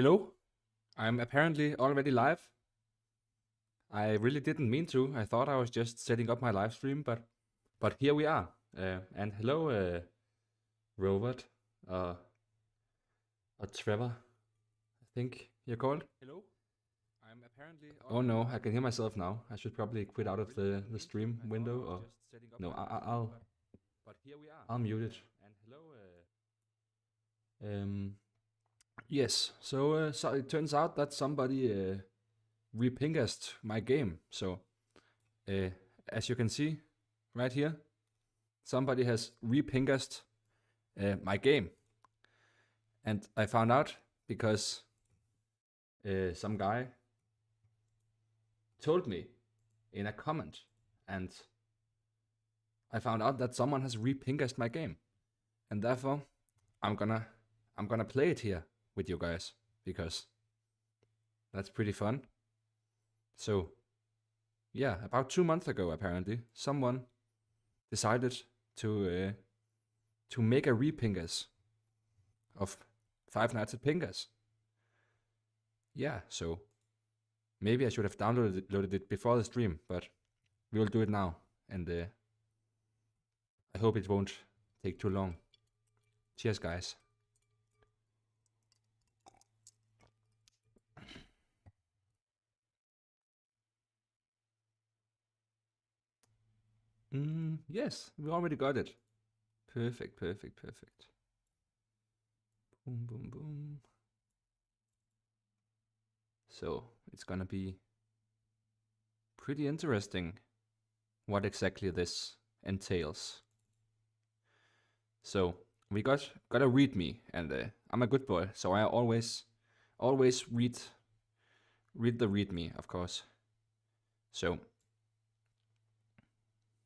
Hello, I'm apparently already live. I really didn't mean to. I thought I was just setting up my live stream, but here we are. And hello, Robert, uh, or Trevor, I think you're called. Hello, I'm apparently. Oh no, I can hear myself now. I should probably quit out of the stream window. Or no, I'll. But here we are. I'll mute it. And hello. Yes. So it turns out that somebody RePingassed my game. So as you can see right here, somebody has RePingassed my game, and I found out because some guy told me in a comment, and I found out that someone has RePingassed my game, and therefore I'm gonna play it here with you guys because that's pretty fun. So yeah, about 2 months ago, apparently, someone decided to make a RePingass of Five Nights at Pingas. Yeah, so maybe I should have downloaded it before the stream, but we will do it now, and I hope it won't take too long. Cheers, guys. Yes, we already got it. Perfect, perfect, perfect. Boom, boom, boom. So it's gonna be pretty interesting what exactly this entails. So we got a README, and I'm a good boy, so I always read the README, of course. So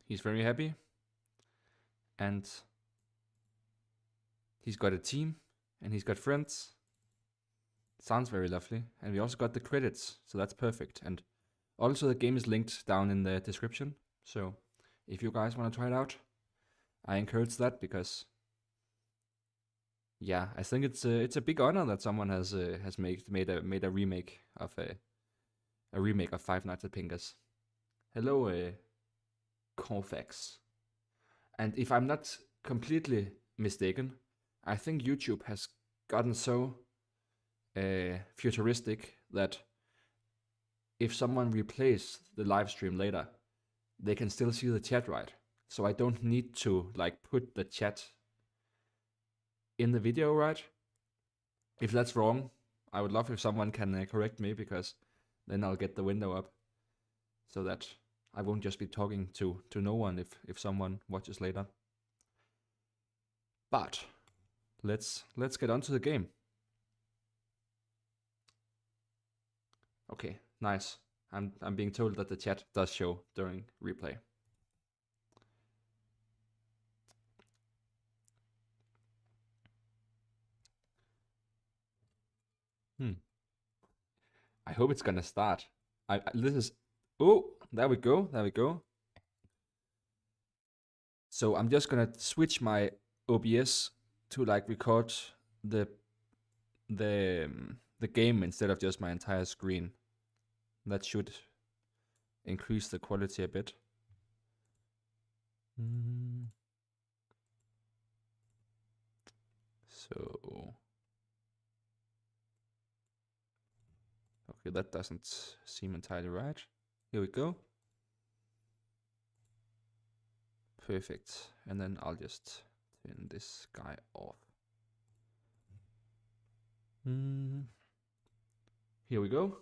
he's very happy, and he's got a team, and he's got friends. Sounds very lovely. And we also got the credits, so that's perfect. And also the game is linked down in the description, so if you guys want to try it out, I encourage that, because yeah, I think it's a big honor that someone has made a remake of Five Nights at Pingas. Hello, Corfax. And if I'm not completely mistaken, I think YouTube has gotten so futuristic that if someone replays the live stream later, they can still see the chat, right? So I don't need to like put the chat in the video, right? If that's wrong, I would love if someone can correct me, because then I'll get the window up so that I won't just be talking to no one if someone watches later. But let's get on to the game. Okay, nice. I'm being told that the chat does show during replay. I hope it's gonna start. This is, oh, there we go, there we go. So I'm just gonna switch my OBS to like record the game instead of just my entire screen. That should increase the quality a bit. So okay, that doesn't seem entirely right. Here we go. Perfect. And then I'll just turn this guy off. Here we go.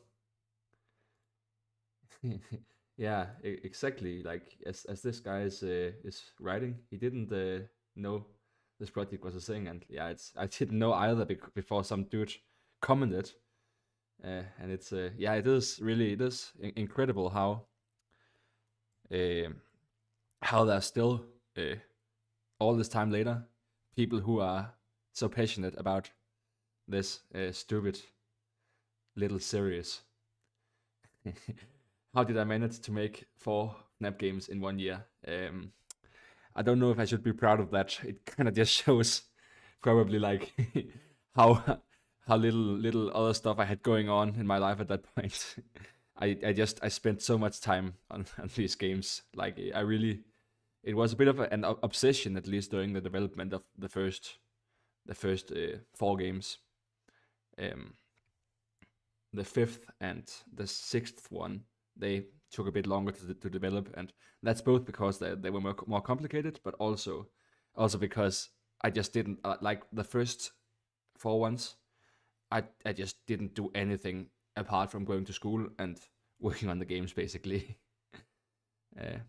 Yeah, exactly. Like as this guy is writing, he didn't know this project was a thing, and yeah, I didn't know either before some dude commented, and it's yeah, it is incredible how there's still all this time later people who are so passionate about this stupid little series. How did I manage to make 4 Snap games in 1 year? I don't know if I should be proud of that. It kind of just shows probably like how how little other stuff I had going on in my life at that point. I spent so much time on these games. Like I really, it was a bit of an obsession, at least during the development of the first 4 games. Um, the 5th and the 6th one, they took a bit longer to develop, and that's both because they were more complicated, but also because I just didn't like the first 4 ones. I just didn't do anything apart from going to school and working on the games, basically.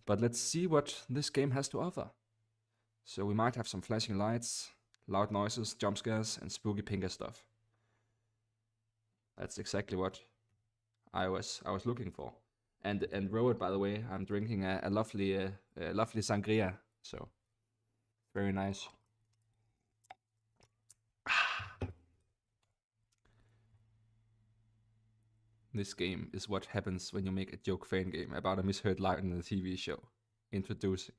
But let's see what this game has to offer. So we might have some flashing lights, loud noises, jump scares, and spooky pinga stuff. That's exactly what I was looking for. And Road, by the way, I'm drinking a lovely sangria, so very nice. This game is what happens when you make a joke fan game about a misheard line in a TV show. Introducing.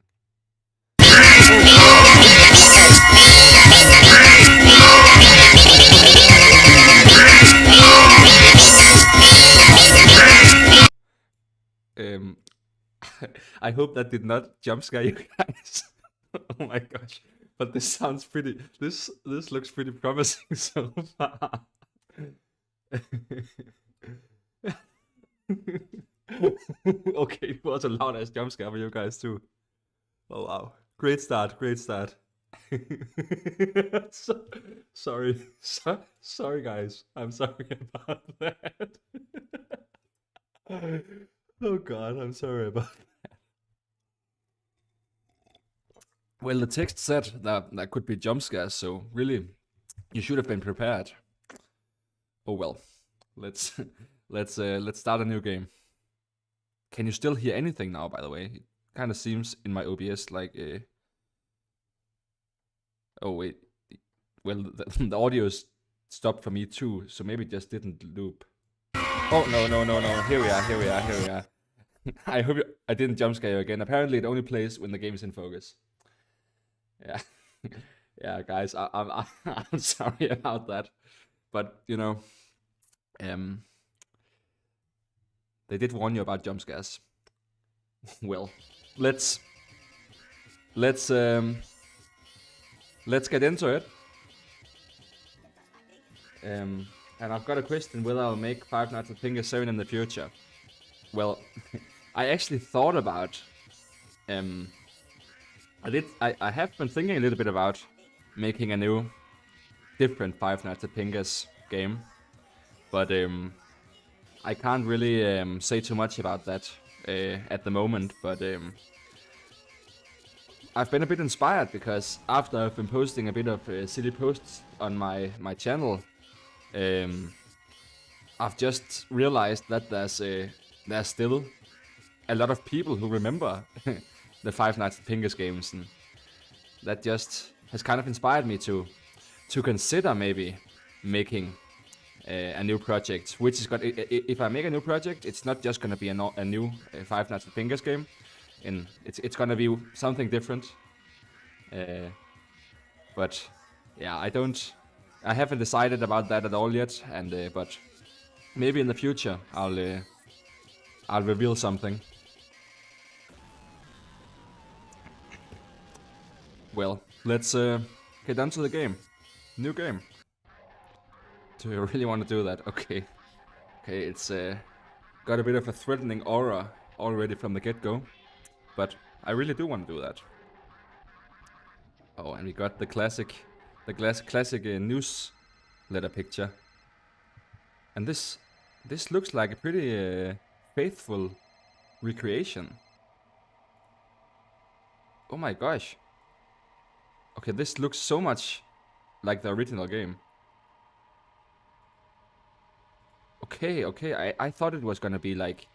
I hope that did not jump scare you guys. Oh my gosh. But this sounds pretty, this looks pretty promising so far. Okay, it was a loud ass jump scare for you guys too. Oh wow. Great start. Sorry. Sorry guys. I'm sorry about that. Oh god, I'm sorry about that. Well, the text said that could be jump scares, so really, you should have been prepared. Oh well, let's start a new game. Can you still hear anything now? By the way, it kind of seems in my OBS like oh wait, well the audio stopped for me too, so maybe it just didn't loop. Oh no! Here we are. I hope I didn't jump scare you again. Apparently, it only plays when the game is in focus. Yeah, yeah, guys, I'm sorry about that, but you know, they did warn you about jump scares. Well, let's get into it. And I've got a question whether I'll make Five Nights at Fingers 7 in the future. Well, I actually thought about I have been thinking a little bit about making a new different Five Nights at Fingers game, but I can't really say too much about that at the moment, but I've been a bit inspired because after I've been posting a bit of silly posts on my channel, I've just realized that there's still a lot of people who remember the Five Nights at Fingers games, and that just has kind of inspired me to consider maybe making a new project. Which is if I make a new project, it's not just gonna be a new Five Nights at Fingers game, and it's gonna be something different. But yeah, I haven't decided about that at all yet, and but maybe in the future I'll reveal something. Well, let's get on to the game. New game. Do you really want to do that? Okay. Okay, it's got a bit of a threatening aura already from the get-go, but I really do want to do that. Oh, and we got the classic newsletter picture. And this looks like a pretty faithful recreation. Oh my gosh. Okay, this looks so much like the original game. Okay, I thought it was gonna be like,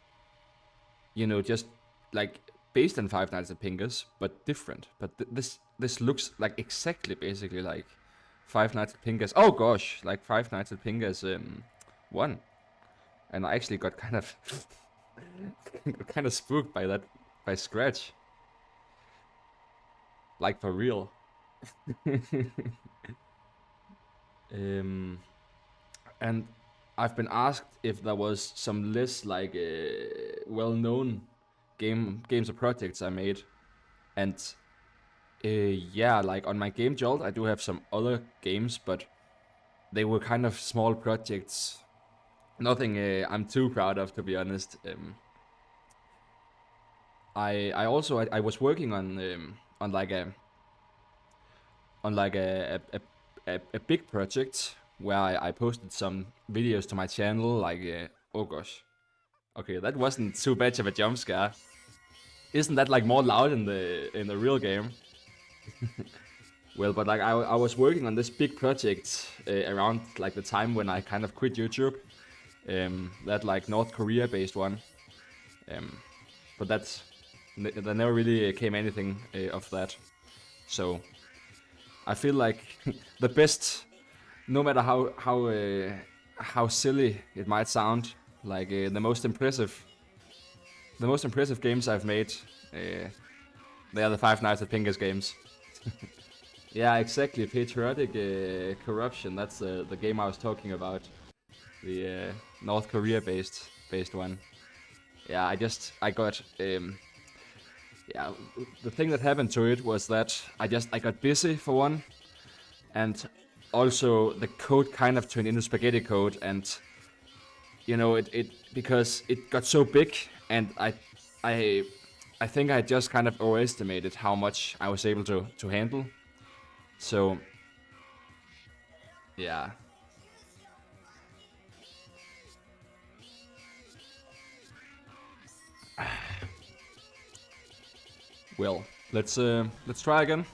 you know, just like based on Five Nights at Fingers, but different. But this looks like exactly, basically like Five Nights at Fingers. Oh gosh, like Five Nights at Fingers 1, and I actually got kind of spooked by that, by Scratch. Like for real. And I've been asked if there was some less like well-known games or projects I made, and yeah, like on my Game Jolt, I do have some other games, but they were kind of small projects. Nothing I'm too proud of, to be honest. I also I was working on like a big project where I posted some videos to my channel. Like oh gosh, okay, that wasn't too bad of a jump scare. Isn't that like more loud in the real game? Well, but like I was working on this big project around like the time when I kind of quit YouTube. That like North Korea based one. But there never really came anything of that. So I feel like the best, no matter how silly it might sound, like the most impressive games I've made, they are the Five Nights at Pingassed games. Yeah, exactly. Patriotic corruption. That's the game I was talking about. The North Korea based one. Yeah, I got yeah. The thing that happened to it was that I got busy for one, and also the code kind of turned into spaghetti code, and you know it because it got so big, and I think I just kind of overestimated how much I was able to handle. So yeah. Well, let's try again.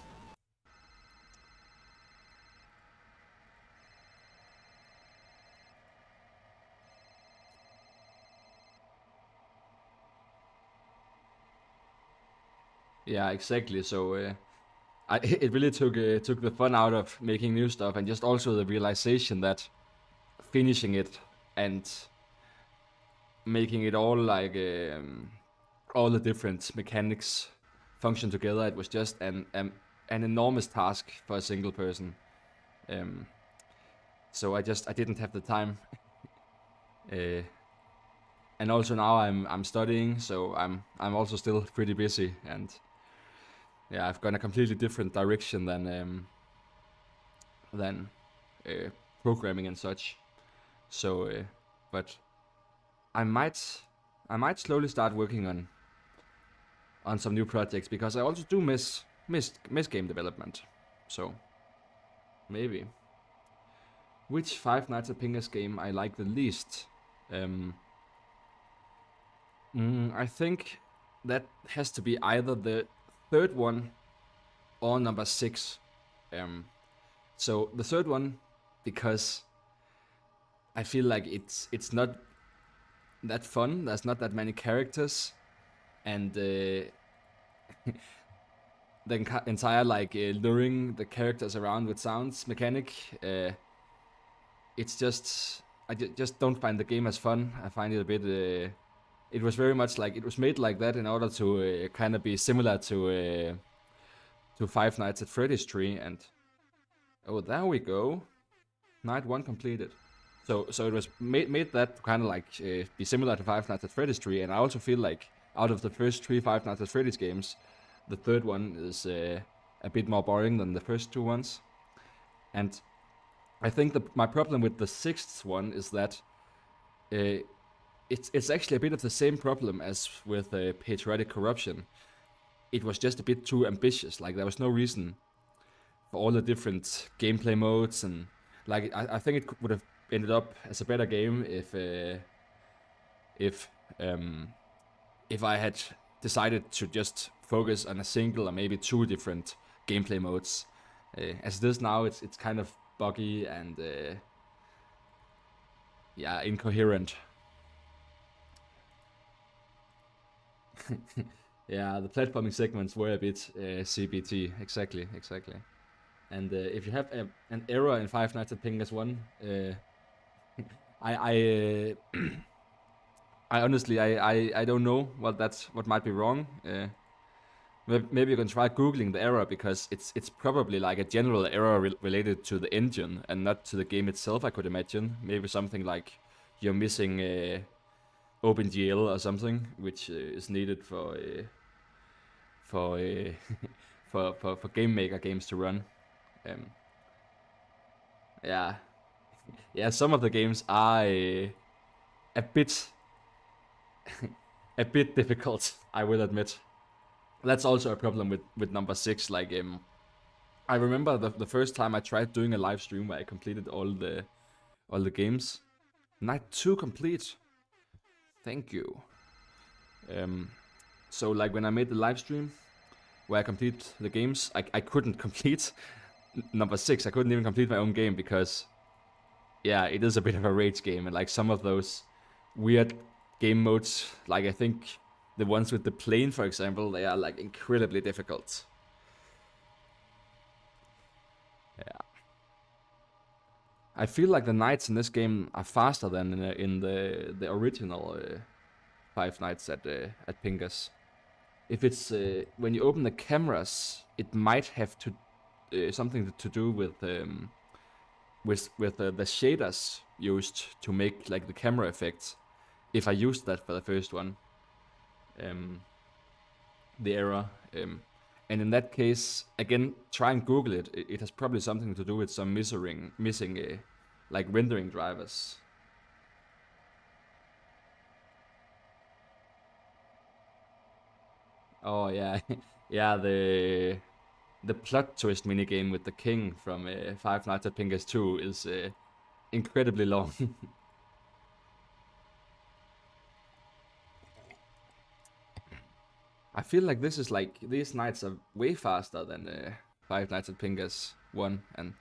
Yeah, exactly. So it really took the fun out of making new stuff, and just also the realization that finishing it and making it all like all the different mechanics function together. It was just an enormous task for a single person. Um, so I didn't have the time. uh, and also now I'm studying, so I'm also still pretty busy, and yeah, I've gone a completely different direction than uh, programming and such. So, but I might I might slowly start working on some new projects, because I also do miss game development. So maybe. Which Five Nights at Pingas game I like the least? Um, I think that has to be either the third one or number 6. So the third one, because I feel like it's not that fun. There's not that many characters, and the entire like luring the characters around with sounds mechanic. It's just just don't find the game as fun. I find it a bit. It was very much like it was made like that in order to kind of be similar to Five Nights at Freddy's 3, and oh, there we go. Night 1 completed. So it was made that kind of like be similar to Five Nights at Freddy's 3, and I also feel like out of the first 3 Five Nights at Freddy's games, the third one is a bit more boring than the first 2 ones. And I think my problem with the 6th one is that it's actually a bit of the same problem as with Patriotic Corruption. It was just a bit too ambitious. Like there was no reason for all the different gameplay modes, and like I think it would have ended up as a better game if I had decided to just focus on a single or maybe 2 different gameplay modes. As it is now, it's kind of buggy and yeah, incoherent. Yeah, the platforming segments were a bit CBT. Exactly. And if you have an error in Five Nights at Pingas 1, I I honestly I don't know what might be wrong. Maybe you can try googling the error, because it's probably like a general error related to the engine and not to the game itself. I could imagine maybe something like you're missing OpenGL or something, which is needed for for game maker games to run. Um, yeah, yeah. Some of the games are a bit a bit difficult, I will admit. That's also a problem with number 6. Like I remember the first time I tried doing a live stream where I completed all the games. Night 2 complete. Thank you. So like when I made the live stream where I complete the games, I couldn't complete number 6. I couldn't even complete my own game because, yeah, it is a bit of a rage game, and like some of those weird game modes, like I think the ones with the plane, for example, they are like incredibly difficult. Yeah. I feel like the nights in this game are faster than in the original Five Nights at Pingas. If it's when you open the cameras, it might have to something to do with the shaders used to make like the camera effects. If I used that for the first one, the error, and in that case, again, try and Google it. It has probably something to do with some missing like rendering drivers. Oh yeah, yeah. The plot twist minigame with the king from Five Nights at Pingas 2 is incredibly long. I feel like this is like these nights are way faster than Five Nights at Pingas 1, and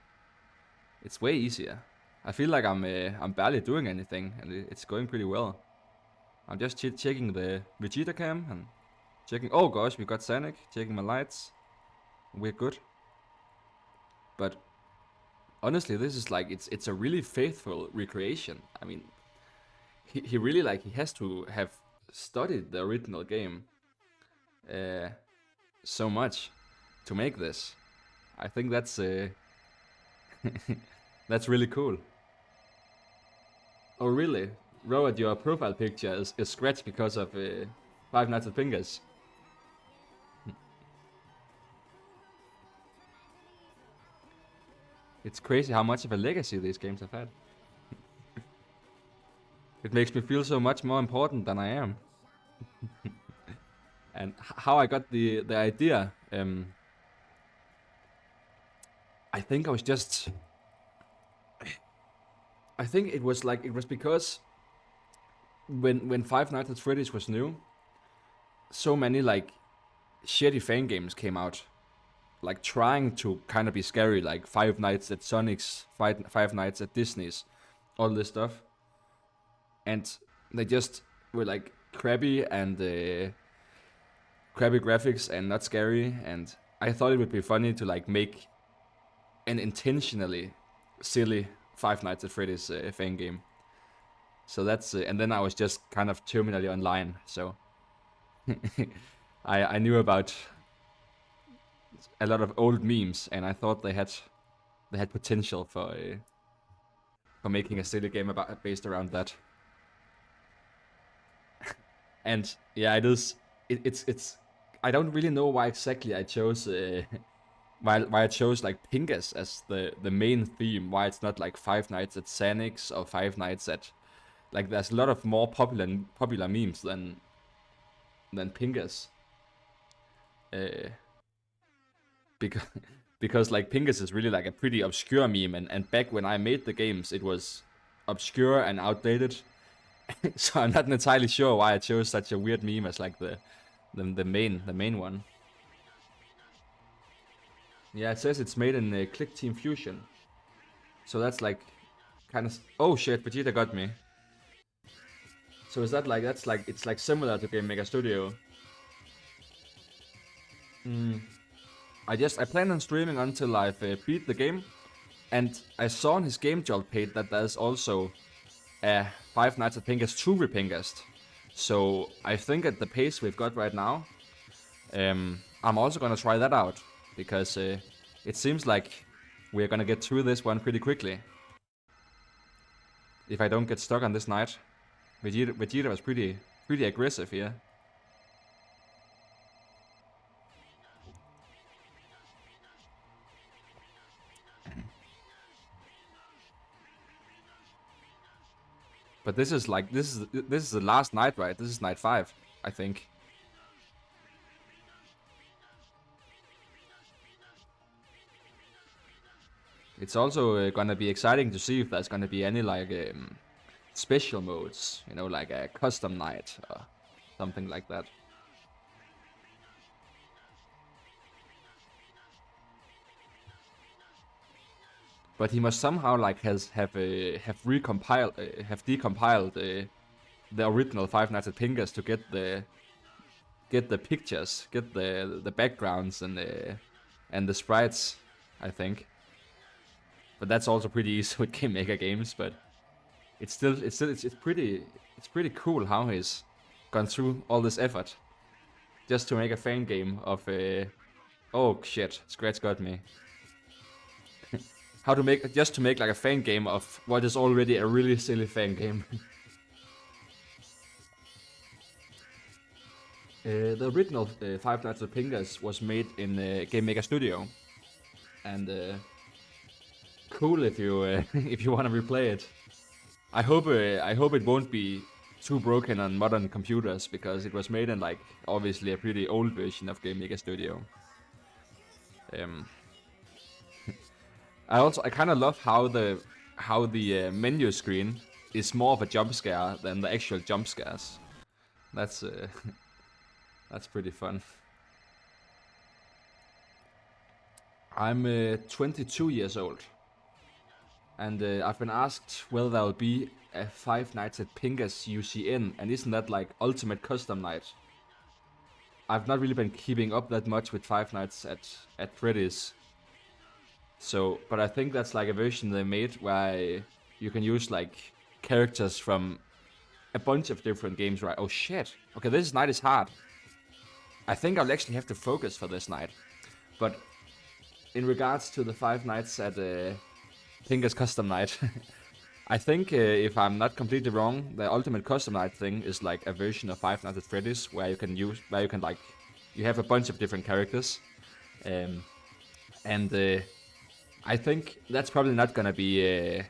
it's way easier. I feel like I'm barely doing anything, and it's going pretty well. I'm just checking the Vegeta cam and checking. Oh gosh, we got Sonic. Checking my lights. We're good. But honestly, this is like it's a really faithful recreation. I mean, he really like he has to have studied the original game so much to make this. I think that's that's really cool. Oh really? Robert, your profile picture is scratched because of Five Nights at Pingas. It's crazy how much of a legacy these games have had. It makes me feel so much more important than I am. And how I got the idea, I think I was just... I think it was because when Five Nights at Freddy's was new, so many like shitty fan games came out, like trying to kind of be scary, like Five Nights at Sonic's, Five Nights at Disney's, all this stuff, and they just were like crappy and crappy graphics and not scary. And I thought it would be funny to like make an intentionally silly Five Nights at Freddy's fan game. So that's and then I was just kind of terminally online, so I knew about a lot of old memes, and I thought they had potential for making a silly game based around that. And yeah, it is. It's. I don't really know why exactly I chose why I chose like Pingas as the main theme. Why it's not like Five Nights at Sanix or Five Nights at, like, there's a lot of more popular memes than Pingas. Because because like Pingas is really like a pretty obscure meme, and back when I made the games, it was obscure and outdated. So I'm not entirely sure why I chose such a weird meme as like the main one. Yeah, it says it's made in Click Team Fusion. So that's like kind of... Oh shit, Vegeta got me. So is that like, that's like, it's like similar to Game Maker Studio. I plan on streaming until I've beat the game, and I saw on his game jolt page that there's also a Five Nights at Pingas 2 RePingassed. So I think at the pace we've got right now, I'm also gonna try that out, because it seems like we're gonna get through this one pretty quickly. If I don't get stuck on this knight. Vegeta was pretty aggressive here. But this is like this is the last knight, right? This is knight 5, I think. It's also gonna be exciting to see if there's gonna be any like special modes, you know, like a custom knight or something like that. But he must somehow like have decompiled the original Five Nights at Pingas to get the pictures, get the backgrounds and the sprites, I think. But that's also pretty easy with Game Maker games. But it's pretty cool how he's gone through all this effort just to make a fan game of oh shit, Scratch got me. How to make like a fan game of what is already a really silly fan game. The original Five Nights at Pingas was made in Game Maker Studio, and cool if you if you want to replay it. I hope it won't be too broken on modern computers, because it was made in like obviously a pretty old version of Game Maker Studio. I kind of love how the menu screen is more of a jump scare than the actual jump scares. That's that's pretty fun. I'm 22 years old, and I've been asked whether there will be a Five Nights at Pingas UCN, and isn't that like Ultimate Custom Night? I've not really been keeping up that much with Five Nights at Freddy's. So, but I think that's like a version they made where you can use like characters from a bunch of different games, right? Oh shit. Okay, this night is hard. I think I'll actually have to focus for this night. But in regards to the Five Nights at Pingas Custom Night, I think if I'm not completely wrong, the Ultimate Custom Night thing is like a version of Five Nights at Freddy's where you can like, you have a bunch of different characters. And I think that's probably not gonna be,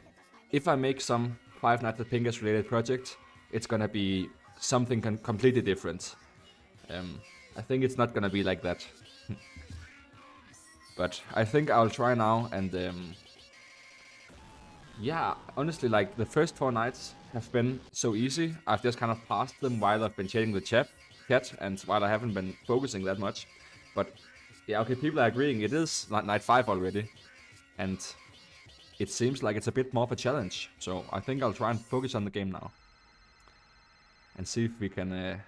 if I make some Five Nights at Pingas related project, it's gonna be something completely different. I think it's not gonna be like that. But I think I'll try now, and yeah, honestly, like the first 4 nights have been so easy. I've just kind of passed them while I've been chatting the chat, and while I haven't been focusing that much. But yeah, okay, people are agreeing it is night 5 already. And it seems like it's a bit more of a challenge. So I think I'll try and focus on the game now. And see if we can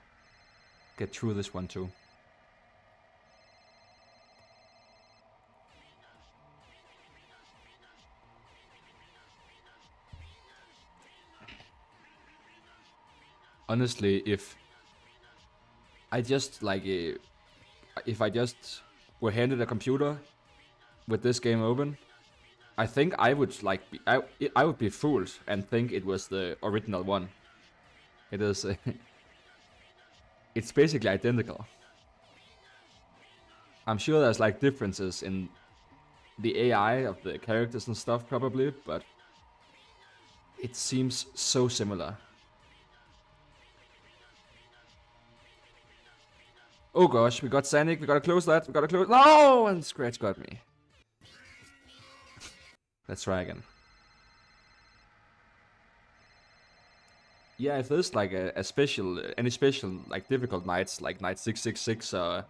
get through this one too. Honestly, if I just like if I just were handed a computer with this game open, I think I would like I would be fooled and think it was the original one. It is it's basically identical. I'm sure there's like differences in the AI of the characters and stuff probably, but it seems so similar. Oh gosh, we got Sanic, we gotta close that, we gotta close. No! And Scratch got me. Let's try again. Yeah, if there's like a special, any special like difficult nights, like night 666 or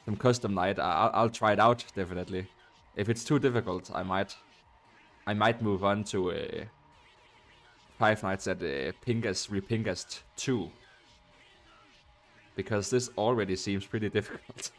some custom night, I'll try it out definitely. If it's too difficult, I might move on to Five Nights at Pingas RePingassed 2. Because this already seems pretty difficult.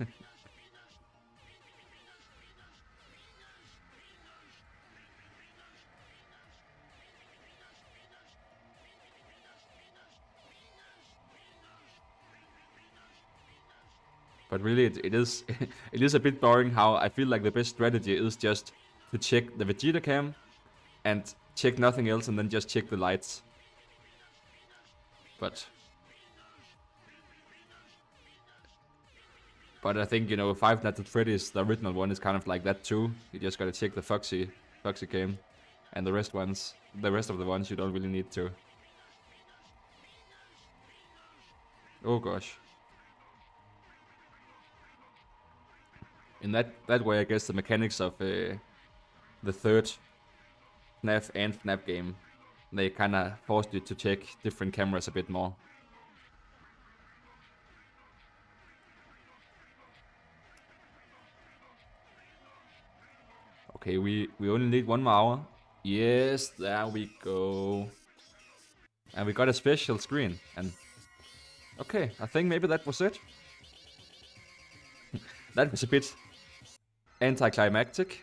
But really, it is it is a bit boring. How I feel like the best strategy is just to check the Vegeta cam and check nothing else, and then just check the lights. But I think, you know, Five Nights at Freddy's, the original one, is kind of like that too. You just gotta check the Foxy cam, and the rest of the ones you don't really need to. Oh gosh. In that way, I guess the mechanics of the third FNAF and FNAF game, they kind of forced you to check different cameras a bit more. Okay, we only need 1 more hour. Yes, there we go. And we got a special screen. And okay, I think maybe that was it. That was a bit anticlimactic.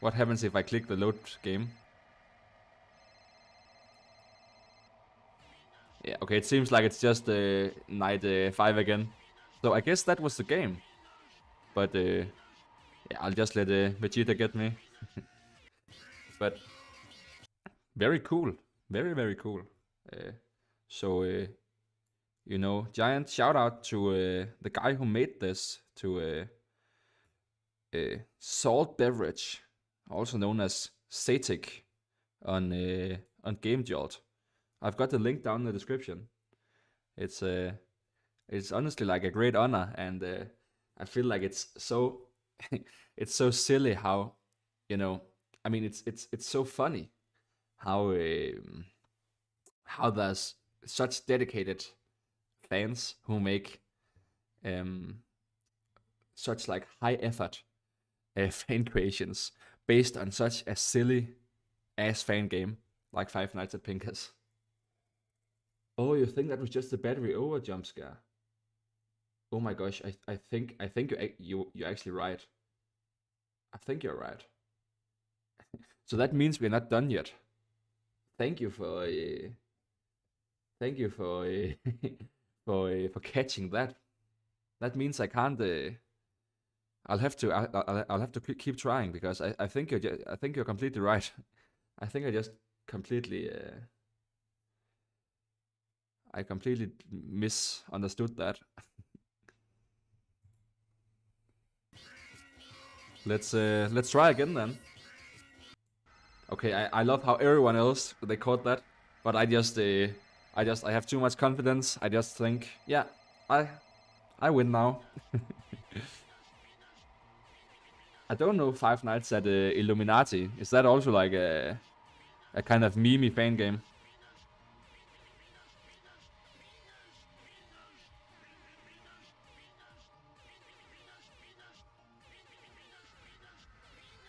What happens if I click the load game? Yeah, okay, it seems like it's just night 5 again. So I guess that was the game. But yeah, I'll just let Vegeta get me. But very cool. Very, very cool. So, you know, giant shout out to the guy who made this, to Salt Beverage, also known as Satic on Game Jolt. I've got the link down in the description. It's honestly like a great honor, and I feel like it's so it's so silly how, you know, I mean, it's so funny how there's such dedicated fans who make such like high effort fan creations based on such a silly ass fan game like Five Nights at Pinkas. Oh, you think that was just the battery over jump scare? Oh my gosh, I think you're actually right. I think you're right. So that means we're not done yet. Thank you for for catching that. That means I can't. I'll have to. I'll have to keep trying, because I think you're completely right. I think I just completely. I completely misunderstood that. Let's try again then. Okay, I love how everyone else they caught that, but I have too much confidence. I just think, yeah, I win now. I don't know Five Nights at Illuminati. Is that also like a kind of meme fan game?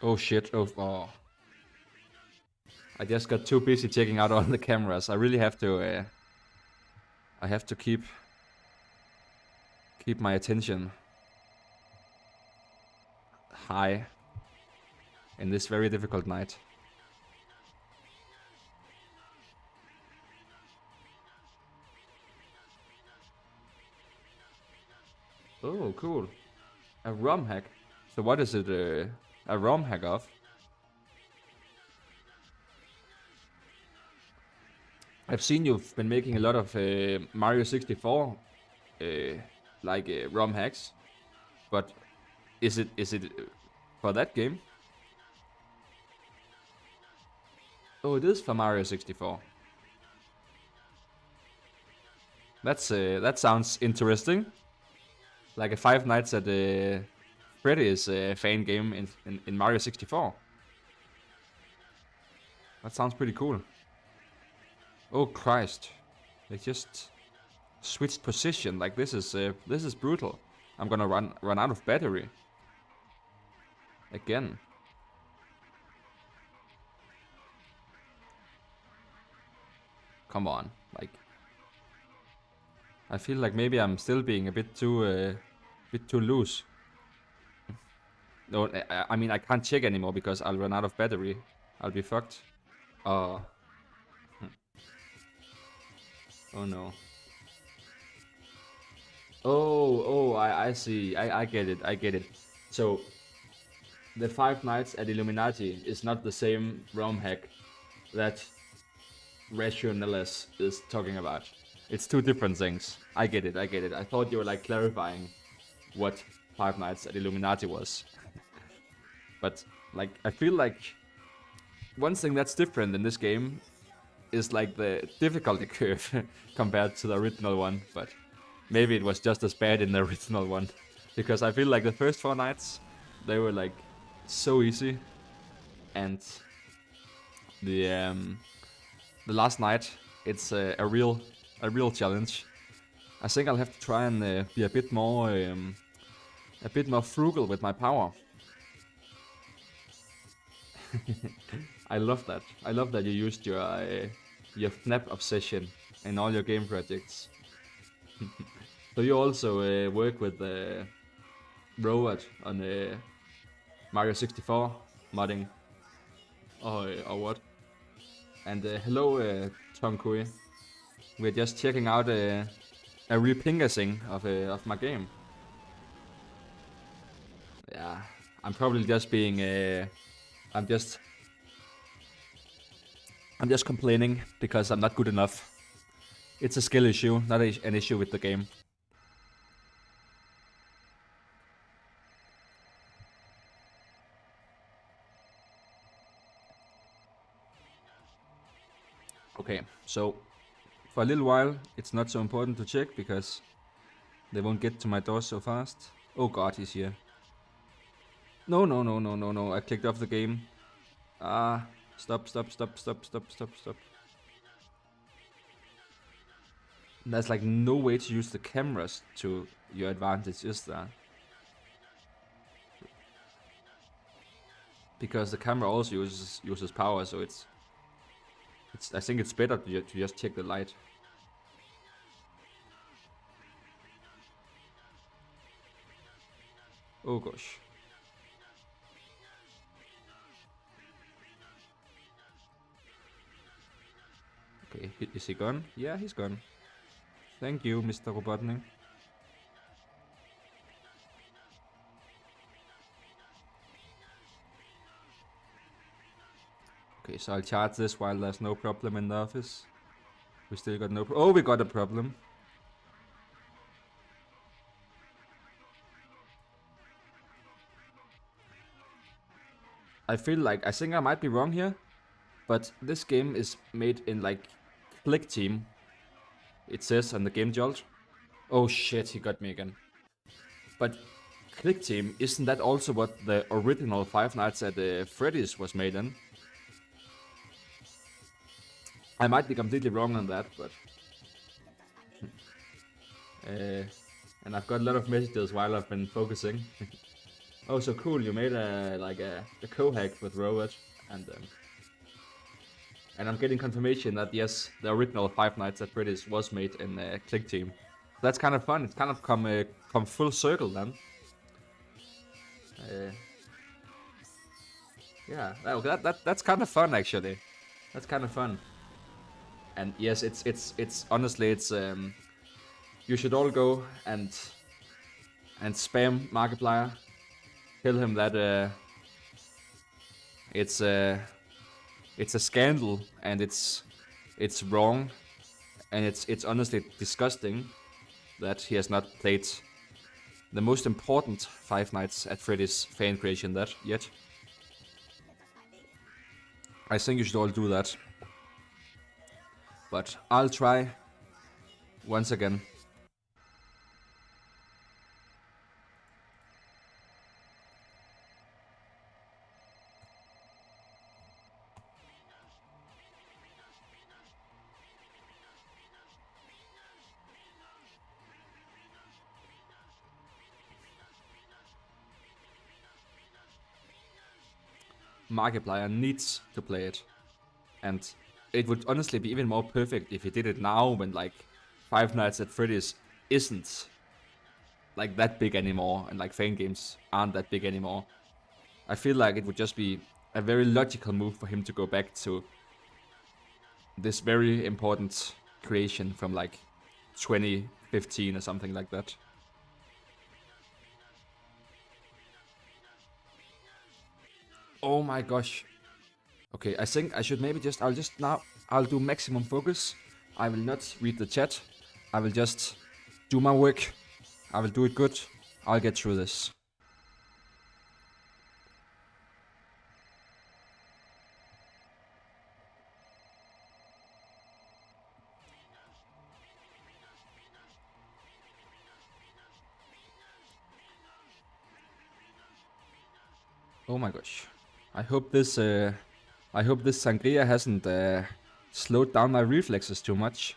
Oh shit! Oh. I just got too busy checking out all the cameras. I really have to. I have to keep my attention high in this very difficult night. Oh, cool. A ROM hack. So what is it a ROM hack of? I've seen you've been making a lot of Mario 64 ROM hacks, but is it for that game? Oh, it is for Mario 64. That sounds interesting. Like a Five Nights at Freddy's fan game in Mario 64. That sounds pretty cool. Oh Christ! They just switched position. Like this is brutal. I'm gonna run out of battery. Again. Come on, like. I feel like maybe I'm still being a bit too loose. No, I mean I can't check anymore because I'll run out of battery. I'll be fucked. Oh. Oh no. I see. I get it. I get it. So the Five Nights at Illuminati is not the same ROM hack that Rationalis is talking about. It's two different things. I get it. I get it. I thought you were like clarifying what Five Nights at Illuminati was. But like I feel like one thing that's different in this game is like the difficulty curve compared to the original one, but maybe it was just as bad in the original one. Because I feel like the first four nights, they were like so easy, and the last night, it's a real challenge. I think I'll have to try and be a bit more frugal with my power. I love that. I love that you used your FNAP obsession in all your game projects. So you also work with Robot on Mario 64 modding, or what? And hello, Tom Kui. We're just checking out a repingassing of my game. Yeah, I'm probably just being I'm just complaining because I'm not good enough. It's a skill issue, not an issue with the game. Okay, so for a little while, it's not so important to check because they won't get to my door so fast. Oh god, he's here. No, I clicked off the game. Stop. There's like no way to use the cameras to your advantage, is there? Because the camera also uses power, so it's I think it's better to just check the light. Oh gosh. Okay, is he gone? Yeah, he's gone. Thank you, Mr. Robotnik. Okay, so I'll charge this while there's no problem in the office. We still got no oh, we got a problem. I feel like, I think I might be wrong here, but this game is made in like Click Team. It says on the game jolt. Oh shit, he got me again. But Click Team, isn't that also what the original Five Nights at Freddy's was made in? I might be completely wrong on that, but and I've got a lot of messages while I've been focusing. Oh, so cool! You made a co-hack with Robot, and I'm getting confirmation that yes, the original Five Nights at Freddy's was made in Click Team. That's kind of fun. It's kind of come full circle then. Yeah, that's kind of fun actually. That's kind of fun. And yes, it's honestly it's you should all go and spam Markiplier. Tell him that it's a scandal and it's wrong, and it's honestly disgusting that he has not played the most important Five Nights at Freddy's fan creation that yet. I think you should all do that. But I'll try once again. Markiplier needs to play it. And it would honestly be even more perfect if he did it now when like Five Nights at Freddy's isn't like that big anymore and like fan games aren't that big anymore. I feel like it would just be a very logical move for him to go back to this very important creation from like 2015 or something like that. Oh my gosh. Okay, I think I should maybe I'll do maximum focus. I will not read the chat. I will just do my work. I will do it good. I'll get through this. Oh my gosh. I hope this sangria hasn't slowed down my reflexes too much.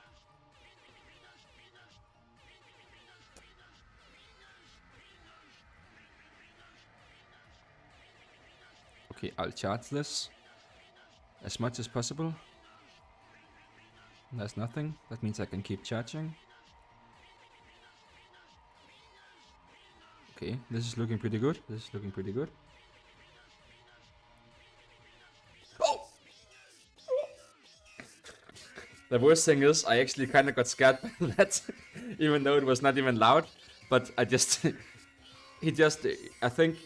Okay, I'll charge this as much as possible. There's nothing. That means I can keep charging. Okay, this is looking pretty good. This is looking pretty good. Oh! The worst thing is, I actually kind of got scared by that, even though it was not even loud. But I just, I think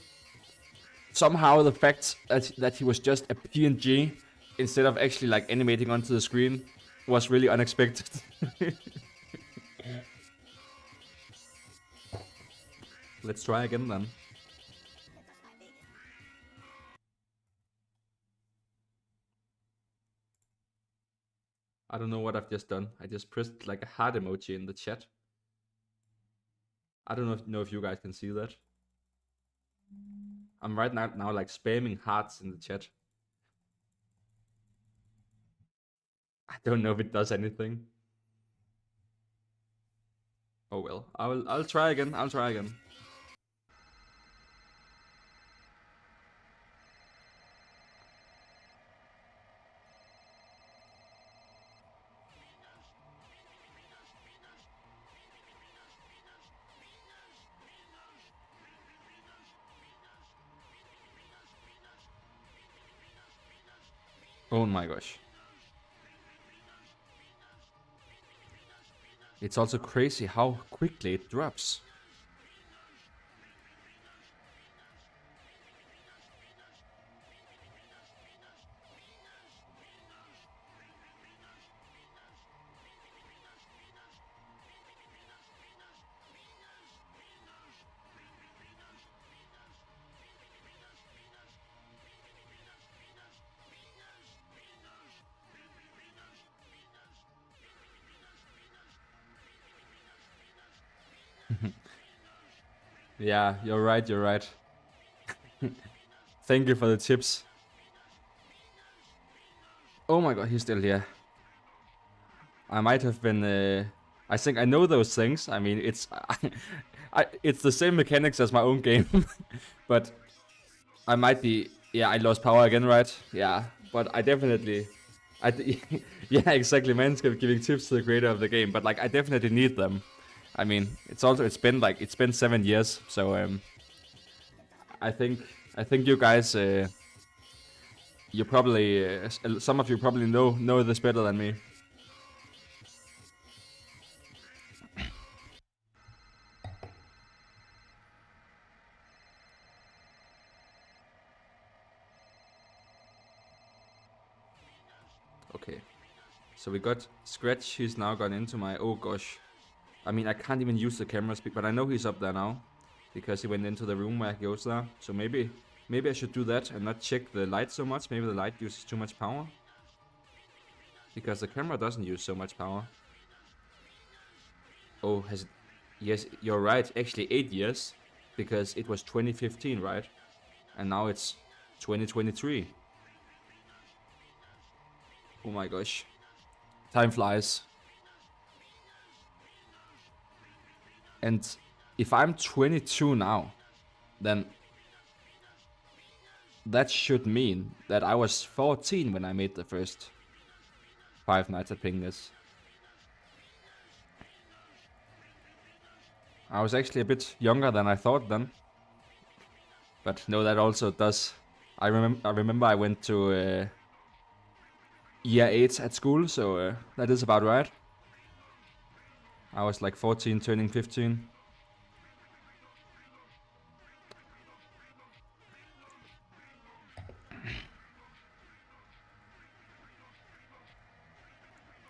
somehow the fact that he was just a PNG instead of actually like animating onto the screen was really unexpected. Let's try again then. I don't know what I've just done. I just pressed like a heart emoji in the chat. I don't know if you guys can see that. I'm right now like spamming hearts in the chat. I don't know if it does anything. Oh well. I'll try again. I'll try again. Oh my gosh. It's also crazy how quickly it drops. Yeah, you're right, you're right. Thank you for the tips. Oh my god, he's still here. I might have been, I think I know those things. I mean, it's it's the same mechanics as my own game. But I might be, yeah, I lost power again, right? Yeah, but I definitely, yeah, exactly, man's giving tips to the creator of the game. But like, I definitely need them. I mean, it's been 7 years, so I think you guys, you probably, some of you probably know this better than me. Okay, so we got Scratch. He's now gone into my, oh gosh. I mean, I can't even use the camera speak, but I know he's up there now because he went into the room where he goes there. So maybe I should do that and not check the light so much. Maybe the light uses too much power because the camera doesn't use so much power. Oh, has it? Yes, you're right. Actually, 8 years because it was 2015, right? And now it's 2023. Oh my gosh. Time flies. And if I'm 22 now, then that should mean that I was 14 when I made the first Five Nights at Pingas. I was actually a bit younger than I thought then. But no, that also does. I remember I went to year 8 at school, so that is about right. I was like 14, turning 15.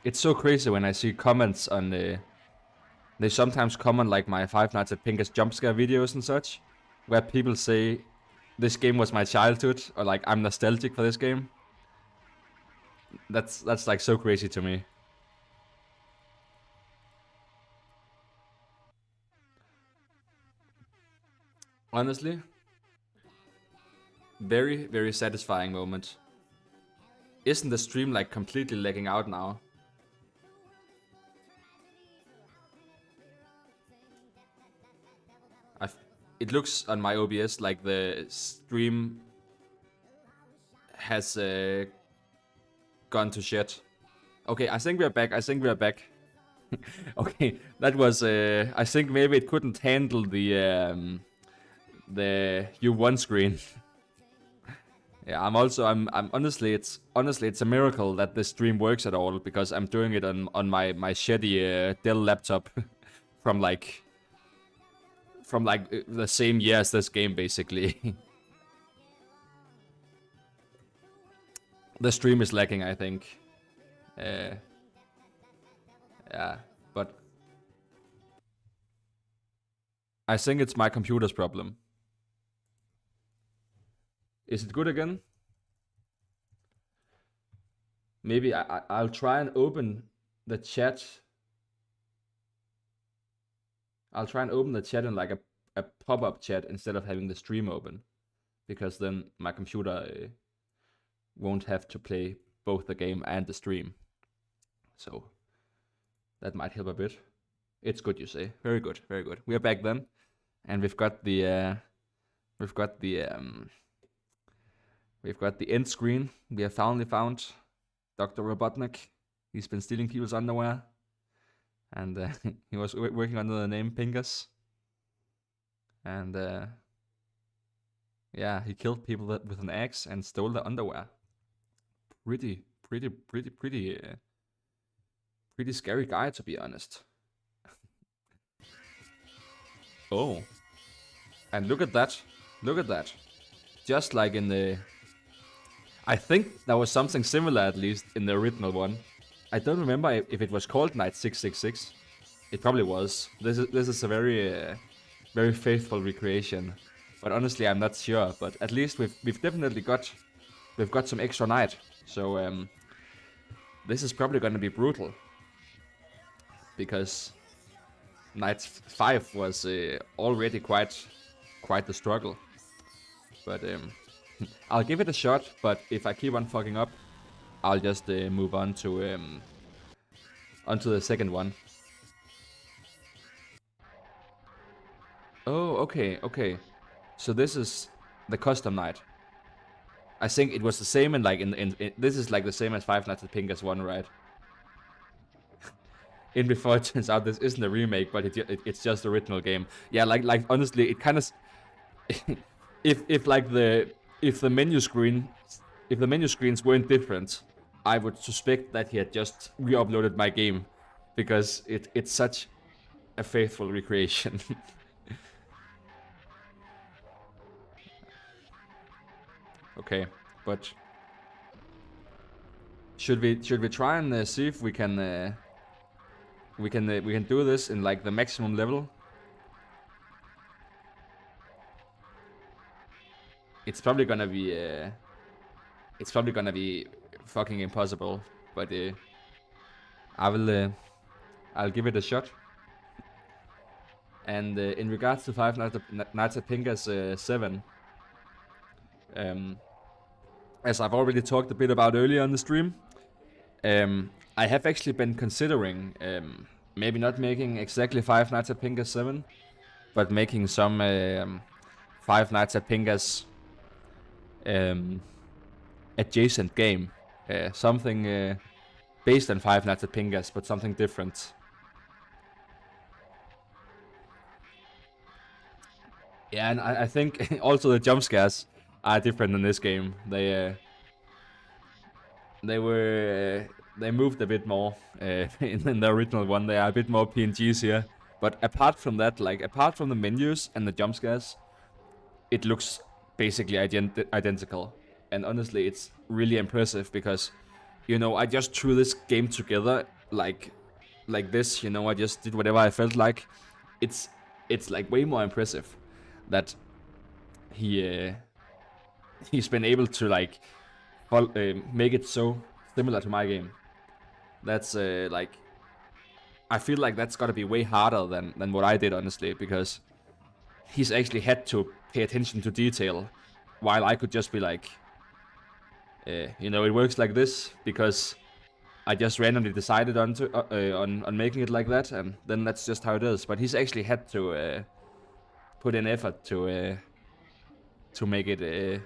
It's so crazy when I see comments on they sometimes comment like my Five Nights at Pinker's jump scare videos and such, where people say this game was my childhood, or like I'm nostalgic for this game. That's like so crazy to me. Honestly, very, very satisfying moment. Isn't the stream like completely lagging out now? It looks on my OBS like the stream has gone to shit. Okay, I think we are back. Okay, that was I think maybe it couldn't handle the U1 screen. Yeah, I'm honestly it's a miracle that this stream works at all, because I'm doing it on my shitty Dell laptop from like the same year as this game basically. The stream is lagging, I think. Yeah, but I think it's my computer's problem. Is it good again? Maybe I'll try and open the chat. I'll try and open the chat in like a pop-up chat instead of having the stream open, because then my computer won't have to play both the game and the stream. So that might help a bit. It's good, you say. Very good, very good. We are back then, and we've got the end screen. We have finally found Dr. Robotnik. He's been stealing people's underwear, and he was working under the name Pingas. And yeah, he killed people with an axe and stole their underwear. Pretty scary guy, to be honest. Oh, and look at that! Look at that! Just like in the, I think there was something similar at least in the original one. I don't remember if it was called Night 666. It probably was. This is a very very faithful recreation, but honestly I'm not sure. But at least we've definitely got some extra night. So this is probably gonna be brutal, because Night 5 was already quite the struggle. But I'll give it a shot. But if I keep on fucking up, I'll just move on to onto the second one. Oh, okay. So this is the custom night. I think it was the same in like in this is like the same as Five Nights at Pinker's 1, right? In before it turns out this isn't a remake, but it's just the original game. Yeah, like honestly, it kind of if the menu screens weren't different, I would suspect that he had just re-uploaded my game, because it's such a faithful recreation. Okay, but should we try and see if we can do this in like the maximum level? It's probably gonna be fucking impossible, but I'll give it a shot. And in regards to Five Nights at Pinker's 7, as I've already talked a bit about earlier on the stream, I have actually been considering maybe not making exactly Five Nights at Pinker's 7, but making some Five Nights at Pinker's adjacent game, something based on Five Nights at Pinker's, but something different. Yeah, and I think also the jump scares are different in this game. They moved a bit more in the original one. They are a bit more PNGs here. But apart from that, like apart from the menus and the jump scares, it looks basically identical. And honestly, it's really impressive, because you know, I just threw this game together like this, you know, I just did whatever I felt like. It's like way more impressive that he's been able to like make it so similar to my game. That's like, I feel like that's gotta be way harder than what I did, honestly, because he's actually had to pay attention to detail, while I could just be like, you know, it works like this because I just randomly decided on making it like that, and then that's just how it is. But he's actually had to put in effort to make it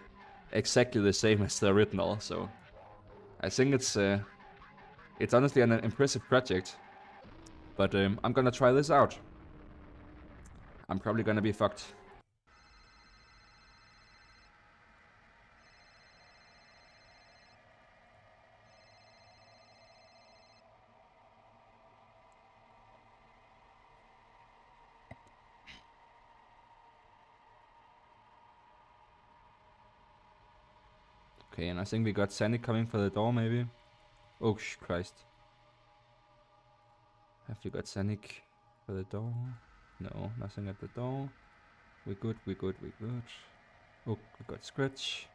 exactly the same as the original. So I think it's honestly an impressive project. But I'm gonna try this out. I'm probably gonna be fucked. Okay, and I think we got Sandy coming for the door, maybe. Oh, Christ. Have we got Sanic for the door? No, nothing at the door. We good, we good, we good. Oh, we got Scratch.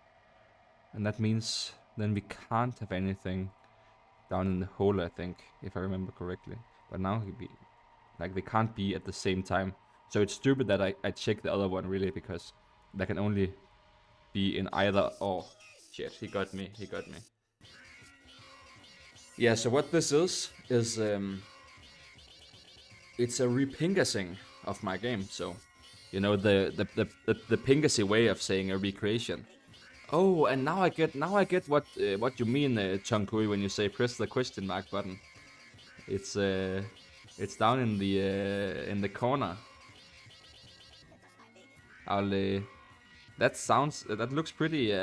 And that means then we can't have anything down in the hole, I think, if I remember correctly. But now like they can't be at the same time. So it's stupid that I checked the other one, really, because they can only be in either. Oh, shit, he got me, he got me. Yeah, so what this is it's a repingassing of my game. So, you know, the pingassy way of saying a recreation. Oh, and now I get what you mean, Chungkui, when you say press the question mark button. It's down in the corner. I'll that looks pretty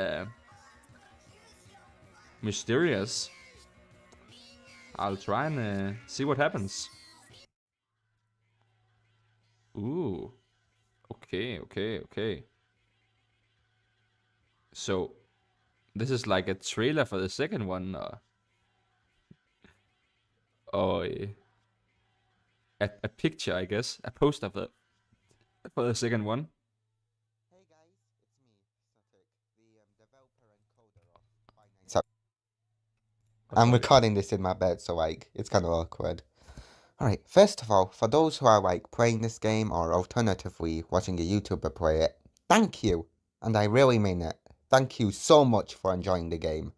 mysterious. I'll try and see what happens. Ooh, okay, okay, okay. So this is like a trailer for the second one, or a picture, I guess, a poster for the second one. Hey guys, it's me, Satik, the developer and coder of Finance. What's I'm up? recording this in my bed, so like it's kind of awkward. Alright, first of all, for those who are like playing this game or alternatively watching a YouTuber play it, thank you! And I really mean it. Thank you so much for enjoying the game.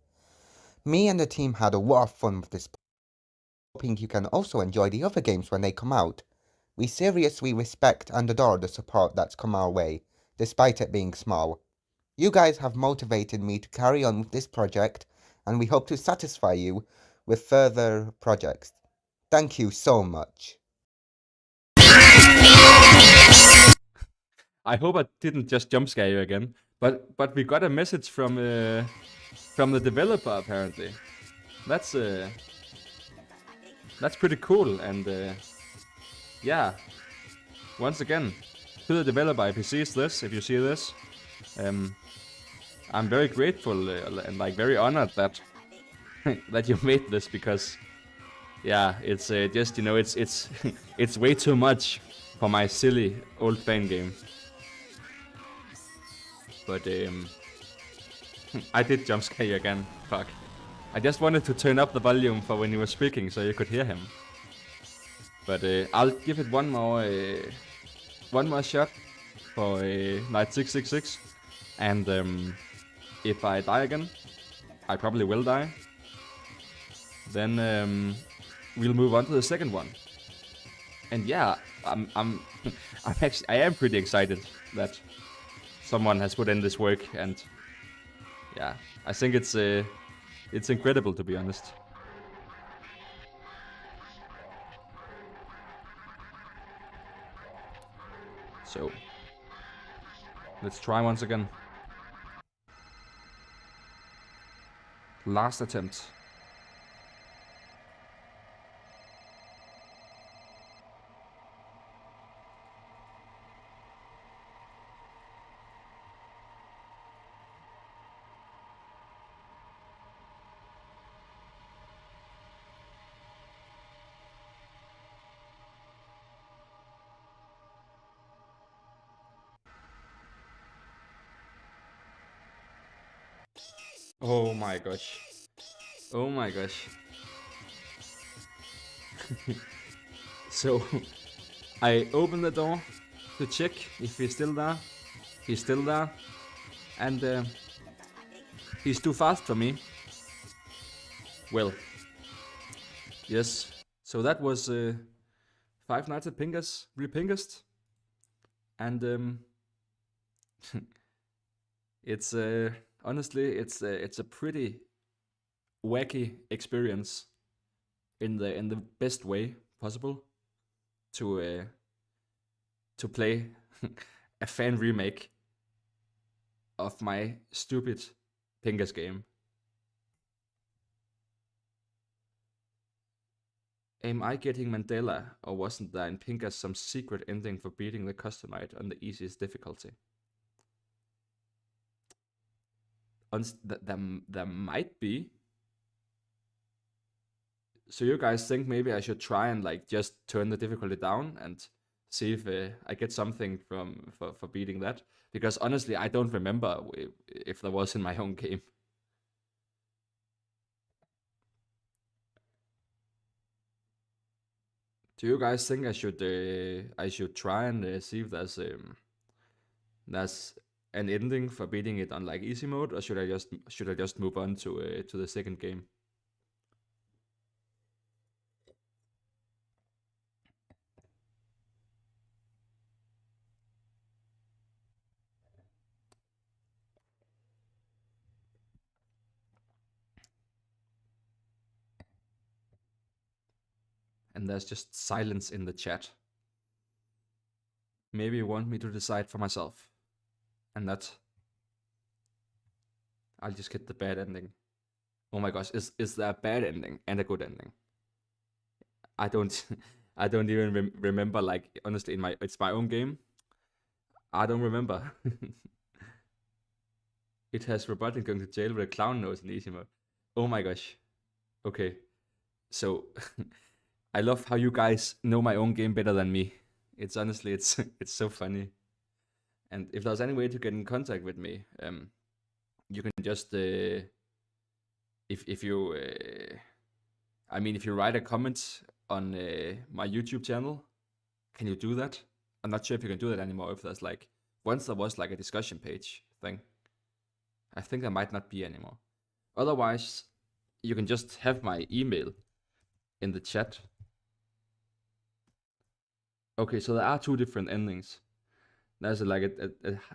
Me and the team had a lot of fun with this, hoping you can also enjoy the other games when they come out. We seriously respect and adore the support that's come our way, despite it being small. You guys have motivated me to carry on with this project, and we hope to satisfy you with further projects. Thank you so much. I hope I didn't just jump scare you again. But we got a message from the developer, apparently. That's pretty cool, and yeah. Once again, to the developer, if you see this, I'm very grateful and like very honored that that you made this, because yeah, it's just, you know, it's it's way too much for my silly old fan game. But I did jump scare you again. Fuck. I just wanted to turn up the volume for when you were speaking so you could hear him. But I'll give it one more shot for night 666, and if I die again, I probably will die. Then we'll move on to the second one. And yeah, I am pretty excited that someone has put in this work, and yeah, I think it's incredible, to be honest. So let's try once again. Last attempt. Oh my gosh. Oh my gosh. So I open the door to check if he's still there. He's still there. And he's too fast for me. Well, yes. So that was Five Nights at Pingas RePingassed. And it's honestly it's a pretty wacky experience in the best way possible to play a fan remake of my stupid Pingas game. Am I getting Mandela, or wasn't there in Pingas some secret ending for beating the customite on the easiest difficulty? There might be. So you guys think maybe I should try and like just turn the difficulty down and see if I get something for beating that? Because honestly, I don't remember if there was in my own game. Do you guys think I should try and see if there's an ending for beating it on like easy mode, or should I just move on to the second game? And there's just silence in the chat. Maybe you want me to decide for myself, and that I'll just get the bad ending. Oh my gosh, is there a bad ending and a good ending? I don't I don't even remember. Like honestly, it's my own game. I don't remember. It has Robotic going to jail with a clown nose in easy mode. Oh my gosh. Okay, so I love how you guys know my own game better than me. It's honestly it's so funny. And if there's any way to get in contact with me, you can just if you I mean if you write a comment on my YouTube channel, can you do that? I'm not sure if you can do that anymore. If there's like once there was like a discussion page thing, I think there might not be anymore. Otherwise, you can just have my email in the chat. Okay, so there are two different endings. There's like a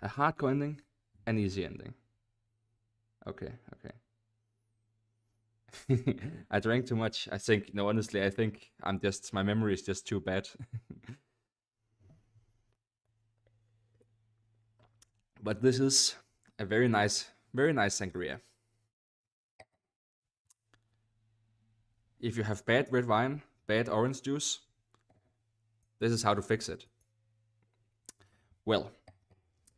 hardcore ending, an easy ending. Okay, okay. I drank too much. I think no, honestly, I think my memory is just too bad. But this is a very nice sangria. If you have bad red wine, bad orange juice, this is how to fix it. Well,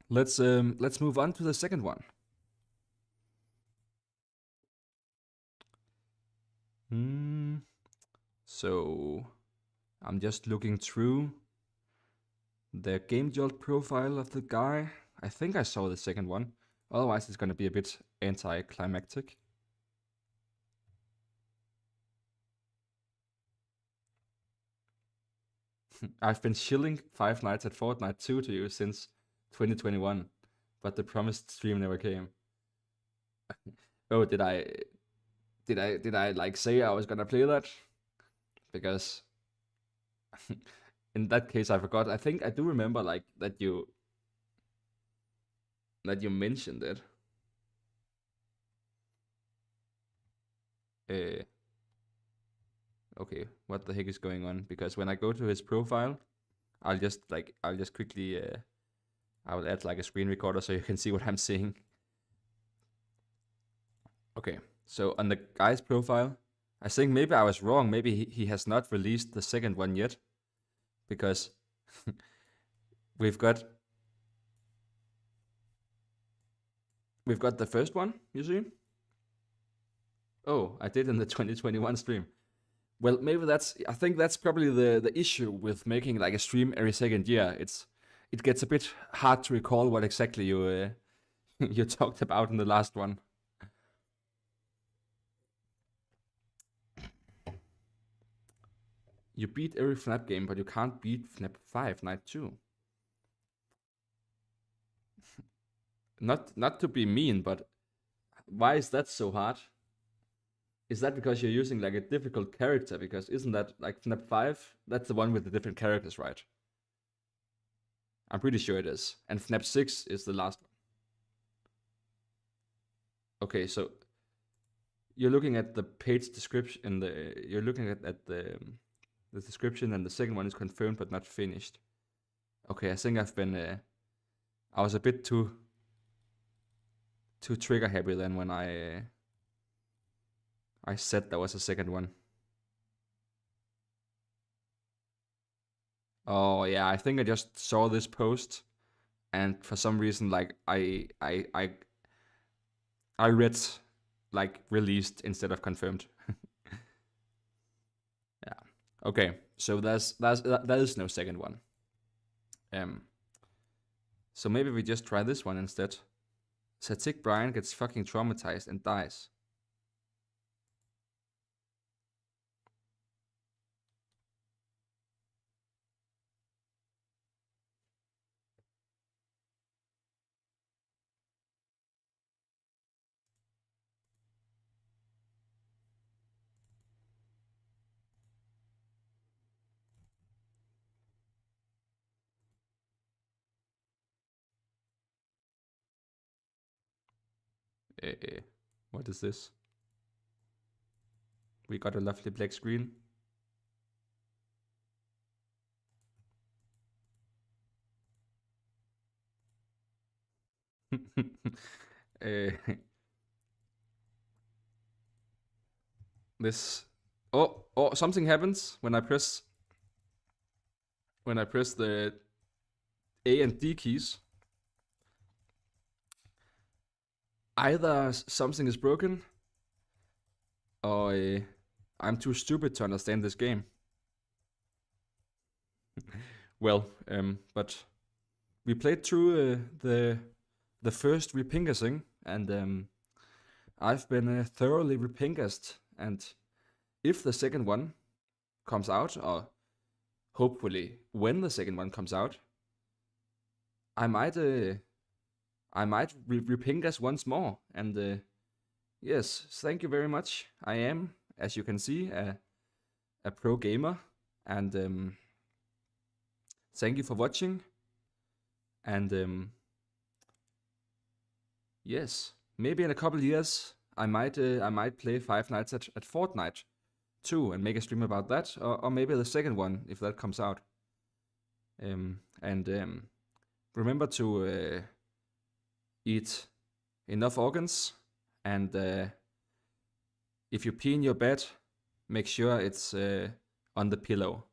let's move on to the second one. So I'm just looking through the Game Jolt profile of the guy. I think I saw the second one. Otherwise, it's gonna be a bit anticlimactic. I've been shilling Five Nights at Fortnite 2 to you since 2021, but the promised stream never came. Oh, did I like say I was gonna play that? Because in that case I forgot. I think I do remember like that you mentioned it. Okay, what the heck is going on? Because when I go to his profile, I'll just quickly I will add like a screen recorder so you can see what I'm seeing. Okay, so on the guy's profile, I think maybe I was wrong. Maybe he has not released the second one yet, because we've got the first one, you see? Oh, I did in the 2021 stream. Well, maybe I think that's probably the issue with making like a stream every second year. It gets a bit hard to recall what exactly you you talked about in the last one. You beat every FNAF game, but you can't beat FNAF 5 Night 2. Not to be mean, but why is that so hard? Is that because you're using like a difficult character? Because isn't that like FNAF 5? That's the one with the different characters, right? I'm pretty sure it is. And FNAF 6 is the last one. Okay, so you're looking at the page description. You're looking at the description, and the second one is confirmed but not finished. Okay, I think I've been. I was a bit too trigger happy then when I said there was a second one. Oh yeah, I think I just saw this post, and for some reason, like I read like released instead of confirmed. Yeah. Okay. So there is no second one. So maybe we just try this one instead. Satik Brian gets fucking traumatized and dies. What is this? We got a lovely black screen. This. Oh, something happens when I press the A and D keys. Either something is broken, or I'm too stupid to understand this game. Well, but we played through the first RePingassing, and I've been thoroughly RePingassed. And if the second one comes out, or hopefully when the second one comes out, I might RePingass once more. And yes, thank you very much. I am, as you can see, a pro gamer, and thank you for watching. And yes, maybe in a couple years I might play Five Nights at Fortnite too and make a stream about that, or maybe the second one if that comes out. And remember to eat enough organs, and if you pee in your bed, make sure it's on the pillow.